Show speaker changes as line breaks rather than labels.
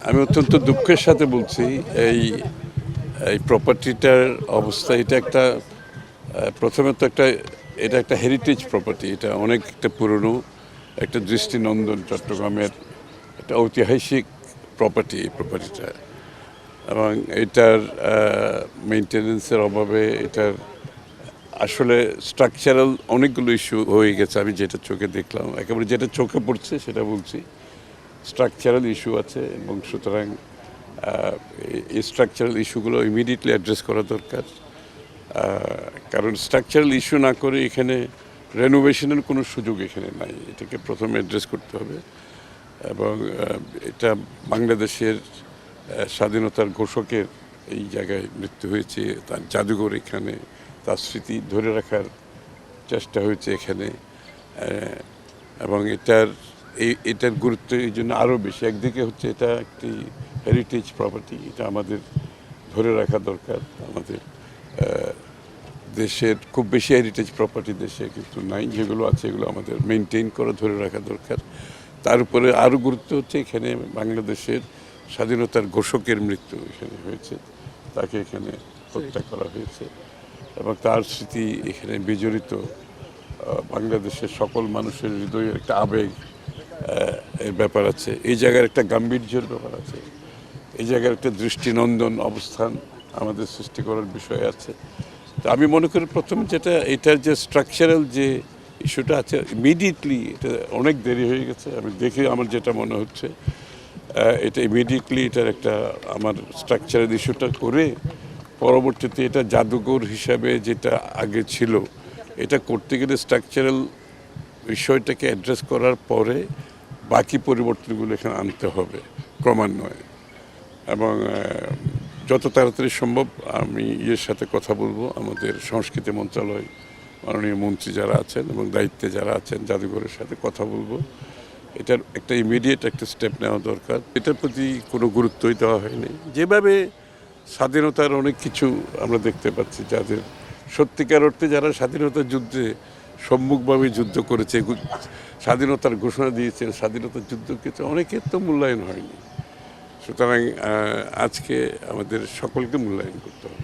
আমি অত্যন্ত দুঃখের সাথে বলছি এই এই প্রপার্টিটার অবস্থা। এটা একটা প্রথমত এটা একটা হেরিটেজ প্রপার্টি। এটা অনেক একটা পুরনো একটা দৃষ্টিনন্দন চট্টগ্রামের একটা ঐতিহাসিক প্রপার্টি এই প্রপার্টিটা, এবং এটার মেনটেনেন্সের অভাবে এটার আসলে স্ট্রাকচারাল অনেকগুলো ইস্যু হয়ে গেছে। আমি যেটা চোখে দেখলাম, একেবারে যেটা চোখে পড়ছে সেটা বলছি, স্ট্রাকচারাল ইস্যু আছে, এবং সুতরাং এই স্ট্রাকচারাল ইস্যুগুলো ইমিডিয়েটলি অ্যাড্রেস করা দরকার। কারণ স্ট্রাকচারাল ইস্যু না করে এখানে রেনোভেশনের কোনো সুযোগ এখানে নাই। এটাকে প্রথমে অ্যাড্রেস করতে হবে। এবং এটা বাংলাদেশের স্বাধীনতার ঘোষকের এই জায়গায় মৃত্যু হয়েছে, তার জাদুঘর এখানে, তার স্মৃতি ধরে রাখার চেষ্টা হয়েছে এখানে। এবং এটার গুরুত্ব এই জন্য আরও বেশি। একদিকে হচ্ছে এটা একটি হেরিটেজ প্রপার্টি, এটা আমাদের ধরে রাখা দরকার। আমাদের দেশের খুব বেশি হেরিটেজ প্রপার্টি দেশে কিন্তু নাই, যেগুলো আছে এগুলো আমাদের মেনটেন করে ধরে রাখা দরকার। তার উপরে আরও গুরুত্ব হচ্ছে এখানে বাংলাদেশের স্বাধীনতার ঘোষকের মৃত্যু এখানে হয়েছে, তাকে এখানে হত্যা করা হয়েছে, এবং তার স্মৃতি এখানে বিজড়িত বাংলাদেশের সকল মানুষের হৃদয়ে একটা আবেগ এর ব্যাপার আছে। এই জায়গার একটা গাম্ভীর্যের ব্যাপার আছে, এই জায়গার একটা দৃষ্টিনন্দন অবস্থান আমাদের সৃষ্টি করার বিষয় আছে। তো আমি মনে করি প্রথম যেটা, এটার যে স্ট্রাকচারাল যে ইস্যুটা আছে, ইমিডিয়েটলি এটা অনেক দেরি হয়ে গেছে। আমি দেখে আমার যেটা মনে হচ্ছে, এটা ইমিডিয়েটলি এটার একটা আমার স্ট্রাকচারাল ইস্যুটা করে পরবর্তীতে এটা জাদুঘর হিসাবে যেটা আগে ছিল, এটা করতে গেলে স্ট্রাকচারাল বিষয়টাকে অ্যাড্রেস করার পরে বাকি পরিবর্তনগুলো এখানে আনতে হবে ক্রমান্বয়ে। এবং যত তাড়াতাড়ি সম্ভব আমি সাথে কথা বলবো, আমাদের সংস্কৃতি মন্ত্রণালয় মাননীয় মন্ত্রী যারা আছেন এবং দায়িত্বে যারা আছেন জাদুঘরের সাথে কথা বলবো। এটার একটা ইমিডিয়েট একটা স্টেপ নেওয়া দরকার। এটার প্রতি কোনো গুরুত্বই দেওয়া হয়নি। যেভাবে স্বাধীনতার অনেক কিছু আমরা দেখতে পাচ্ছি, যাদের সত্যিকার অর্থে যারা স্বাধীনতা যুদ্ধে সম্মুখভাবে যুদ্ধ করেছে, স্বাধীনতার ঘোষণা দিয়েছে, স্বাধীনতার যুদ্ধ কিছু অনেকের তো মূল্যায়ন হয়নি। সুতরাং আজকে আমাদের সকলকে মূল্যায়ন করতে হবে।